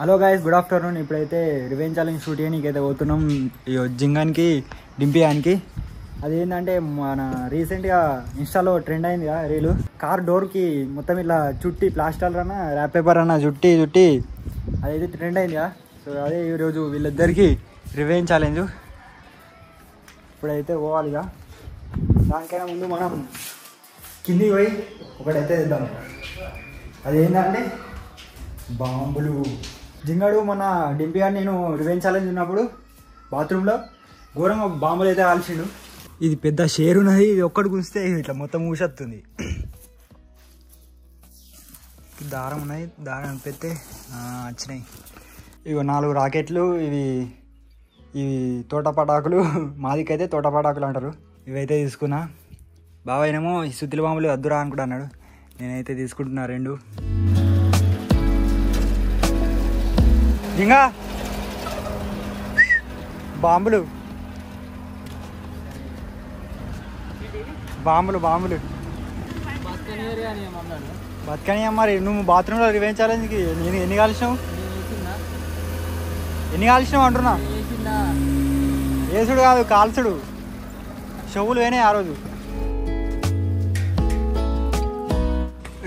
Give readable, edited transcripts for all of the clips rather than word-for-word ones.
Hello guys, good afternoon. ఇప్పుడైతే revenge challenge shoot చేయడానికి అయితే పోతున్నాం జింగానికి డింపియానికి. అదేంటంటే మన రీసెంట్గా ఇన్స్టాలో ట్రెండ్ అయింది కదా రీలు, కార్ డోర్కి మొత్తం ఇట్లా చుట్టి ప్లాస్టర్ అన్న ర్యాప్ పేపర్ అన్న చుట్టి అదైతే ట్రెండ్ అయింది కదా. సో అదే ఈరోజు వీళ్ళిద్దరికి రివెంజ్ ఛాలెంజ్. ఇప్పుడైతే పోవాలి ఇక. దానికైనా ముందు మనం కిందికి పోయి ఒకటైతే తెద్దాం. అదేంటంటే బాంబులు. జింగాడు మన డింపిగా నేను రివెంజ్ ఛాలెంజ్ ఉన్నప్పుడు బాత్రూంలో ఘోరంగా బాంబులు అయితే కాల్చిండు. ఇది పెద్ద షేర్ ఉన్నది, ఇది ఒక్కటి గుంచితే ఇట్లా మొత్తం ఊసొస్తుంది. దారం ఉన్నాయి, దారం పెడితే వచ్చినాయి. ఇవి 4 రాకెట్లు. ఇవి తోట పటాకులు, మాదికైతే తోట పటాకులు అంటారు. ఇవైతే తీసుకున్నా. బాబాయ్నేమో ఈ సుత్తిల బాంబులు వద్దురా అనుకుంటా అన్నాడు. నేనైతే తీసుకుంటున్నా 2. జింగా బాంబులు బాంబులు బాంబులు బతకని. మరి నువ్వు బాత్రూంలో రివెంజ్ ఛాలెంజ్కి నేను ఎన్ని కాల్చినావు అంటున్నా. వేసుడు కాదు, కాల్చుడు. చెవులు పోయినాయి ఆ రోజు.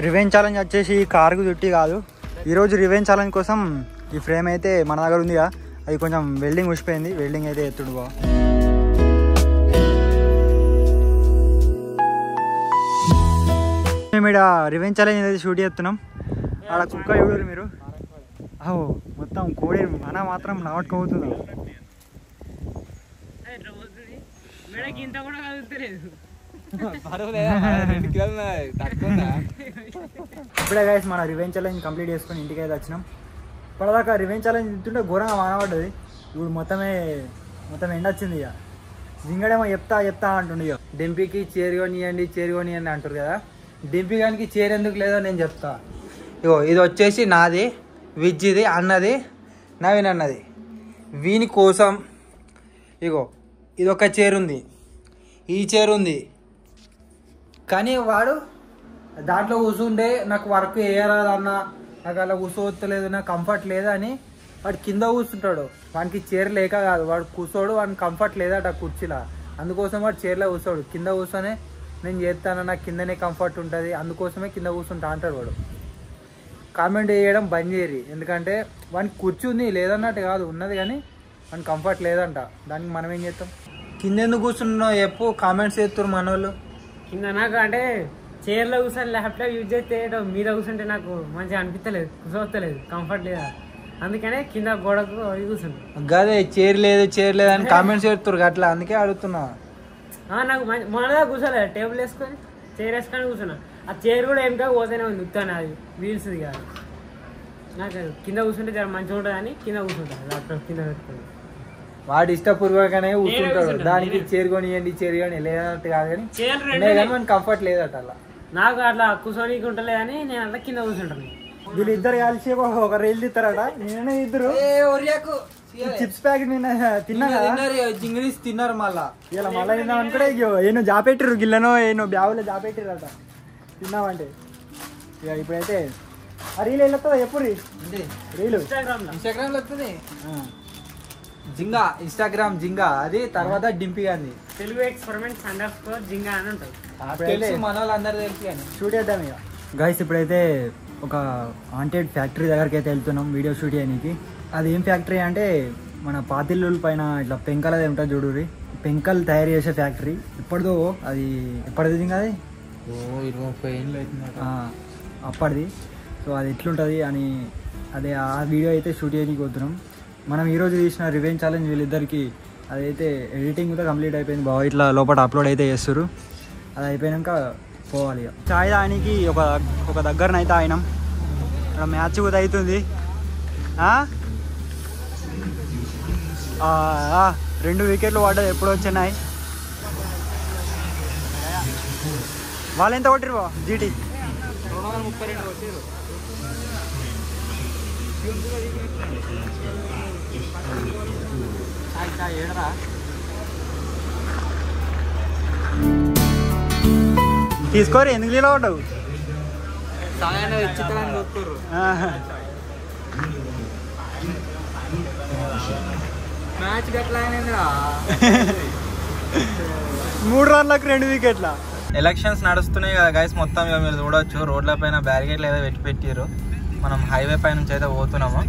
రివెంజ్ ఛాలెంజ్ వచ్చేసి కారుకు చుట్టి కాదు. ఈరోజు రివెంజ్ ఛాలెంజ్ కోసం ఈ ఫ్రేమ్ అయితే మన దగ్గర ఉందిగా, అది కొంచెం వెల్డింగ్ ఉసిపోయింది. వెల్డింగ్ అయితే ఎత్తుడు బా. మేము ఇక్కడ రివెంజ్ ఛాలెంజ్ అయితే షూట్ చేస్తున్నాం. ఆడ కుక్క చూడరు మీరు. అహో మొత్తం కోడి మన మాత్రం నవట్టుకోబోతుంది. ఇప్పుడే గైస్ మన రివెంజ్ ఛాలెంజ్ కంప్లీట్ చేసుకొని ఇంటికి అయితే వచ్చినాం. ఇప్పటిదాకా రివెంజ్ ఛాలెంజ్ తింటుంటే ఘోరంగా వానపడ్డది. ఇప్పుడు మొత్తం ఎండ వచ్చింది. ఇక జింగడేమో చెప్తా అంటుండే. ఇక డింపీకి చేరుకొని అంటారు కదా. డింపీ గానికి చీర ఎందుకు లేదో నేను చెప్తా. ఇగో ఇది వచ్చేసి నాది, విజ్జిది, అన్నది, నవీన్ అన్నది. వీని కోసం ఇగో ఇదొక చీర ఉంది, ఈ చీర ఉంది. కానీ వాడు దాంట్లో కూర్చుంటే నాకు వర్క్ వేయరాదన్న, నాకు అలా కూర్చోవచ్చలేదు, నాకు కంఫర్ట్ లేదని వాడు కింద కూర్చుంటాడు. వానికి చీర లేక కాదు, వాడు కూర్చోడు, వాడికి కంఫర్ట్ లేదట కుర్చీలా. అందుకోసం వాడు చీరలో కూర్చోడు. కింద కూర్చొని నేను చేస్తాను, నాకు కిందనే కంఫర్ట్ ఉంటుంది, అందుకోసమే కింద కూర్చుంటా అంటాడు వాడు. కామెంట్ చేయడం బంద్ చేయరు, ఎందుకంటే వానికి కుర్చీ ఉంది లేదన్నట్టు కాదు, ఉన్నది కానీ వానికి కంఫర్ట్ లేదంట. దానికి మనం ఏం చేస్తాం? కింద ఎందుకు కూర్చున్నావు చెప్పు, కామెంట్స్ చేస్తారు మన వాళ్ళు. కింద నాకు అంటే చైర్లో కూర్చొని ల్యాప్టాప్ యూజ్ చేస్తే మీద కూర్చుంటే నాకు మంచిగా అనిపించలేదు, కూర్చోవస్తలేదు, కంఫర్ట్ లేదా. అందుకనే కింద గోడకు కూర్చుంటాను. గదే చైర్ లేదు అని కామెంట్స్ చేస్తారు అట్లా, అందుకే అడుగుతున్నా. నాకు మొన్నదా కూర్చోలేదు, టేబుల్ వేసుకొని చైర్ వేసుకొని కూర్చున్నా. ఆ చైర్ కూడా ఏమిటో పోతేనే ఉంది, ఉత్తాను అది వీల్స్ది కాదు. నాకు కింద కూర్చుంటే జర మంచిగా ఉంటుంది అని కింద కూర్చుంటాను, ల్యాప్టాప్ కింద పెట్టుకొని. వాడు ఇష్టపూర్వకనే కూర్చుంటాడు. దానికి చేరుకొనియండి లేదన్నట్టు కాదు, కానీ మనకి కంఫర్ట్ లేదట. అలా నాకు అట్లా కూర్చొని ఉంటలే అని నేను అట్లా కింద కూర్చుంటాను. వీళ్ళిద్దరు కలిసి ఒక రైలు తీస్తారట. నేనే ఇద్దరు చిప్స్ ప్యాకెట్ తిన్నా జింగిలీస్ తిన్నారు. మళ్ళా తిన్నాం అనుకుంటే ఏనో జాపెట్టిర్రు, గిల్లనో ఏనో బ్యాగులో జాపెట్టిరట. తిన్నామంటే ఇక ఇప్పుడైతే ఆ రీల్ వెళ్ళొస్తుందా ఎప్పుడు రీలు ఇన్స్టాగ్రామ్ లో వస్తుంది. ఇన్స్టాగ్రామ్ జింగా, అది తర్వాత డింపి గాంది. తెలుగు ఎక్స్పెరిమెంట్స్ _ జింగా అని ఉంటుంది. మన వాళ్ళు అందరు తెలుసు కానీ షూట్ చేద్దాం ఇక. గైస్ ఇప్పుడైతే ఒక వాంటెడ్ ఫ్యాక్టరీ దగ్గరికి అయితే వెళ్తున్నాం వీడియో షూట్ చేయడానికి. అది ఏం ఫ్యాక్టరీ అంటే మన పాతిల్లుల పైన ఇట్లా పెంకలది ఉంటుంది చూడుర్రి, పెంకలు తయారు చేసే ఫ్యాక్టరీ. ఎప్పటిదో అది, ఎప్పటిది అది 20-30 ఏళ్ళు అవుతుంది అప్పటిది. సో అది ఎట్లుంటుంది అని అదే ఆ వీడియో అయితే షూట్ చేయడానికి పోతున్నాం. మనం ఈరోజు తీసిన రివెంజ్ ఛాలెంజ్ వీళ్ళిద్దరికి అదైతే ఎడిటింగ్ కూడా కంప్లీట్ అయిపోయింది. బాగా ఇట్లా లోపల అప్లోడ్ అయితే చేస్తారు. అది అయిపోయాక పోవాలి. చాయ్ తాగడానికి ఒక దగ్గరనైతే అయినాం. ఇక్కడ మ్యాచ్ కూడా అవుతుంది. 2 వికెట్లు పడ్డది. ఎప్పుడు వచ్చినాయి వాళ్ళు ఎంత కొట్టిరు జీటీ? 232 కొట్టిరు. ఏడరా తీసుకోరు, ఎందుకు నీళ్ళు పడ్డావు? మ్యాచ్ గట్లా అయినా 3 రన్లకు 2 వికెట్ల. ఎలక్షన్స్ నడుస్తున్నాయి కదా గైస్, మొత్తం ఇక మీరు చూడవచ్చు రోడ్ల పైన బ్యారికేడ్లు ఏదో పెట్టారు. మనం హైవే పై నుంచి అయితే పోతున్నాము.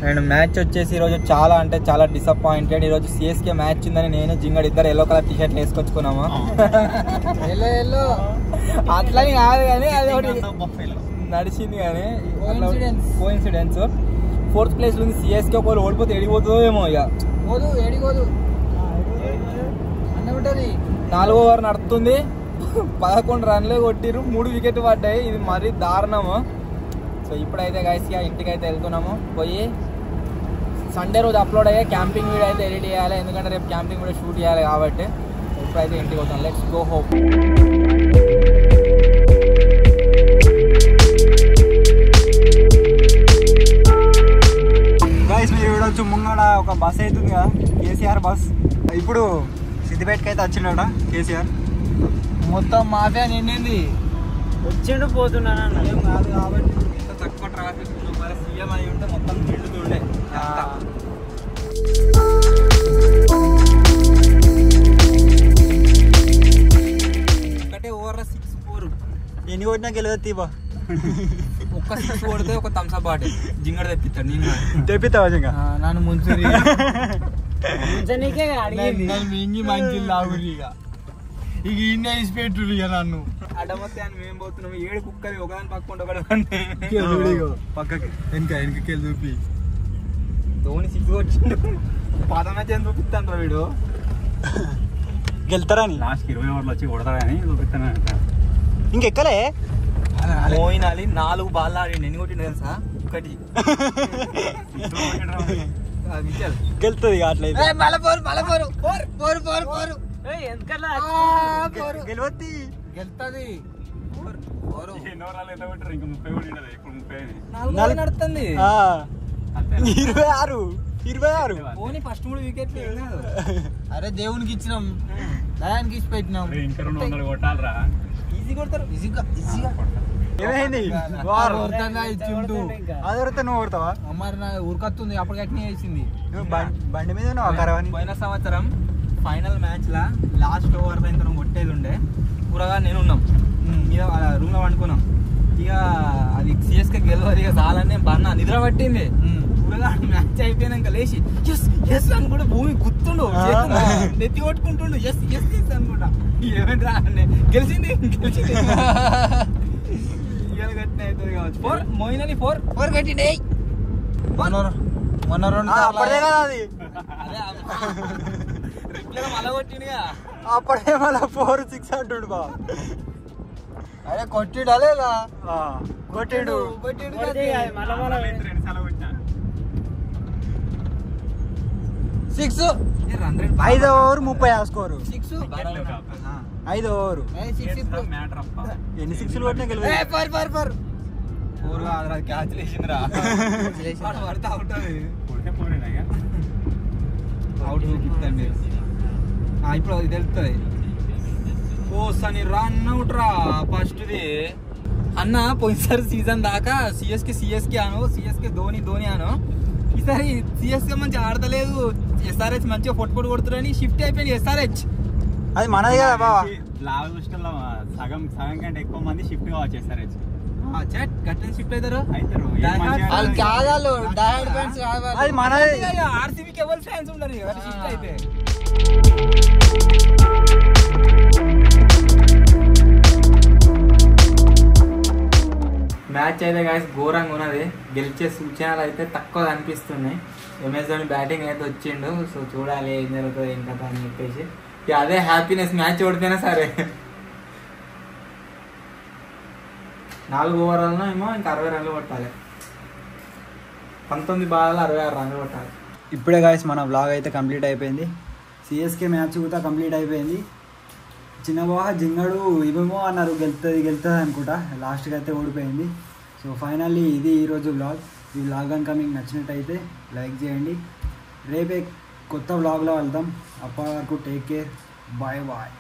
అండ్ మ్యాచ్ వచ్చేసి ఈరోజు చాలా అంటే చాలా డిసప్పాయింటెడ్. ఈరోజు సిఎస్కే మ్యాచ్ ఉందని నేను జింగడు ఇద్దరు ఎల్లో కలర్ టీ షర్ట్లు వేసుకొచ్చుకున్నాము. అట్లని కాదు కానీ అది ఒకటి నడిచింది. కానీ కోఇన్సిడెన్స్ 4th ప్లేస్ ఉంది సిఎస్కే. ఒకవేళ ఓడిపోతే ఎడిపోతుందో ఏమో. ఇక ఏడిపోదు అన్న ఉంటుంది. 4వ ఓవర్ నడుస్తుంది, 11 రన్లు కొట్టిరు, 3 వికెట్ పడ్డాయి. ఇది మరీ దారుణము. సో ఇప్పుడైతే గైస్ ఇక ఇంటికి అయితే వెళ్తున్నాము. పోయి సండే రోజు అప్లోడ్ అయ్యే క్యాంపింగ్ వీడియో అయితే ఎడిట్ చేయాలి, ఎందుకంటే రేపు క్యాంపింగ్ వీడియో షూట్ చేయాలి కాబట్టి. ఇప్పుడైతే ఇంటికి పోతాం. Let's go home. గైస్ మీరు చూడవచ్చు ముంగడ ఒక బస్ అవుతుంది కదా, కేసీఆర్ బస్. ఇప్పుడు సిద్దిపేటకి అయితే వచ్చిండట కేసీఆర్. మొత్తం మాఫియా నిండింది. వచ్చిండు పోతున్నాను ఏం కాదు కాబట్టి ఇంత తక్కువ ట్రాఫిక్. మరి సీఎం అయి ఉంటే మొత్తం నిండుతుండే. ఒకటే ఓవర్లో 6-4. ఎన్ని కొట్టినా గెలవదు తీబా. ఒక్క 6 కొడితే ఒక థమ్స్అప్ బాటిల్ జింగడ తెప్పిస్తాడు. నేను తెప్పిస్తావా జింగ? నన్ను ముంచురి నీకే మింగి మంచి లాగురి. ఇక ఇన్ని వేసి పెట్టురు. ఇక నన్ను అడ్డమొస్తే అని మేము పోతున్నాము. 7 కుక్కలు ఒకదాని పక్కకుండా పక్కకి వెనకకి చూపి ధోని 6 వచ్చిండు. పాత మ్యాచ్ అని చూపిస్తాను రా వీడు. గెలుతారని లాస్ట్ 20 ఓవర్లు వచ్చి కొడతాడు కానీ చూపిస్తాను. ఇంకెక్కలే మోయినాలి 4 బాల్ ఆడిండు. ఎన్ని కొట్టిండు తెలుసా? 1. గెలుతుంది అట్లయితే. గెలవద్ది గెలుతుంది. ఎన్నో ఓవర్లు ఎంత కొట్టారు? ఇంకా 30 కూడా ఉండదు. ఇప్పుడు 30 నడుతుంది. 26 ఓని ఫస్ట్ 3 వికెట్లు. అరే దేవునికి ఇచ్చినాం, దయానికి ఇచ్చి పెట్టినాం. ఇంకా 200 కొట్టాలరా. ఈజీ కొడతారు. ఈజీగా ఏమైంది? ఇచ్చిండు. అది కొడితే నువ్వు కొడతావా? మరి నా ఉరకత్తుంది. అప్పటికి అట్నే వేసింది. బండి మీద కరవని. పోయిన సంవత్సరం ఫైనల్ మ్యాచ్ లా లాస్ట్ ఓవర్ లో ఇంకా కొట్టేది ఉండే. కూరగా నేను ఉన్నాం మీద రూమ్ లో వండుకున్నాం. ఇక అది సిఎస్కే గెలవదు ఇక చాలని బన్నా నిద్ర పట్టింది. కూరగా మ్యాచ్ అయిపోయినాక లేచి ఎస్ ఎస్ అని కూడా భూమి గుర్తుండు, నెత్తి కొట్టుకుంటుండు. ఎస్ ఎస్ ఎస్ అనుకుంటా. ఏమైంది రా గెలిచింది ఇవాళ కట్టిన అవుతుంది కావచ్చు. 4 మోయినని 4 కట్టిండే. మొన్న 2 అప్పుడే కదా అది. రిప్లై మళ్ళా కొట్టిండుగా. అప్పుడే మళ్ళీ 4-6 అంటుండు బా. అరే కొట్టిడా లేదా? కొట్టిండు. 2 సార్లు కొట్టినా. 6 5 ఓవర్ 30 స్కోరు. 6 5 ఓవర్ మ్యాటర్ అప్ప. ఎన్ని 6లు కొట్టినా గెలవదు. క్యాచ్ లేచిందిరా. పడితే అవుట్. కొడితే పోరేనా ఇక? అవుట్ చూపిస్తండి. ఇప్పుడు అది తెలుస్తుంది. ఓ సని రన్ అవుట్ రా ఫస్ట్ది. అన్న పోయినసారి సీజన్ దాకా సిఎస్కే అను, సిఎస్కే ధోని అను. ఈసారి సిఎస్కే మంచి ఆడతలేదు, ఎస్ఆర్హెచ్ మంచిగా పొట్టు కొడుతున్నారని షిఫ్ట్ అయిపోయింది ఎస్ఆర్హెచ్. అది మనది కదా బావా. లాభ దృష్టిలో సగం కంటే ఎక్కువ మంది షిఫ్ట్ కావచ్చు ఎస్ఆర్హెచ్. గట్ల షిఫ్ట్ అవుతారు. అది మనది. ఆర్సీబీకి ఎవరు ఫ్యాన్స్ ఉండరు షిఫ్ట్ అయితే. మ్యాచ్ అయితే గాయస్ ఘోరంగా ఉన్నది. గెలిచే సూచనలు అయితే తక్కువ అనిపిస్తున్నాయి. ఎంఎస్ ధోని బ్యాటింగ్ అయితే వచ్చిండు. సో చూడాలి ఏం జరుగుతుంది ఏం కదా అని చెప్పేసి. అదే హ్యాపీనెస్. మ్యాచ్ ఓడిపోయినా సరే 4 ఓవర్లలో ఏమో ఇంకా 60 రన్లు కొట్టాలి. 19 బాల్ 66 రన్లు కొట్టాలి. ఇప్పుడే గాయస్ మన వ్లాగ్ అయితే కంప్లీట్ అయిపోయింది. సిఎస్కే మ్యాచ్ కూడా కంప్లీట్ అయిపోయింది. చిన్న బాగా జింగడు ఇవేమో అన్నారు గెలుతుంది అనుకుంటా, లాస్ట్కి అయితే ఓడిపోయింది. సో ఫైనల్లీ ఇది ఈరోజు వ్లాగ్. ఈ వ్లాగ్ కనుక మీకు నచ్చినట్టయితే లైక్ చేయండి. రేపే కొత్త వ్లాగ్లో వెళ్దాం. అప్పటి వరకు టేక్ కేర్. Bye bye.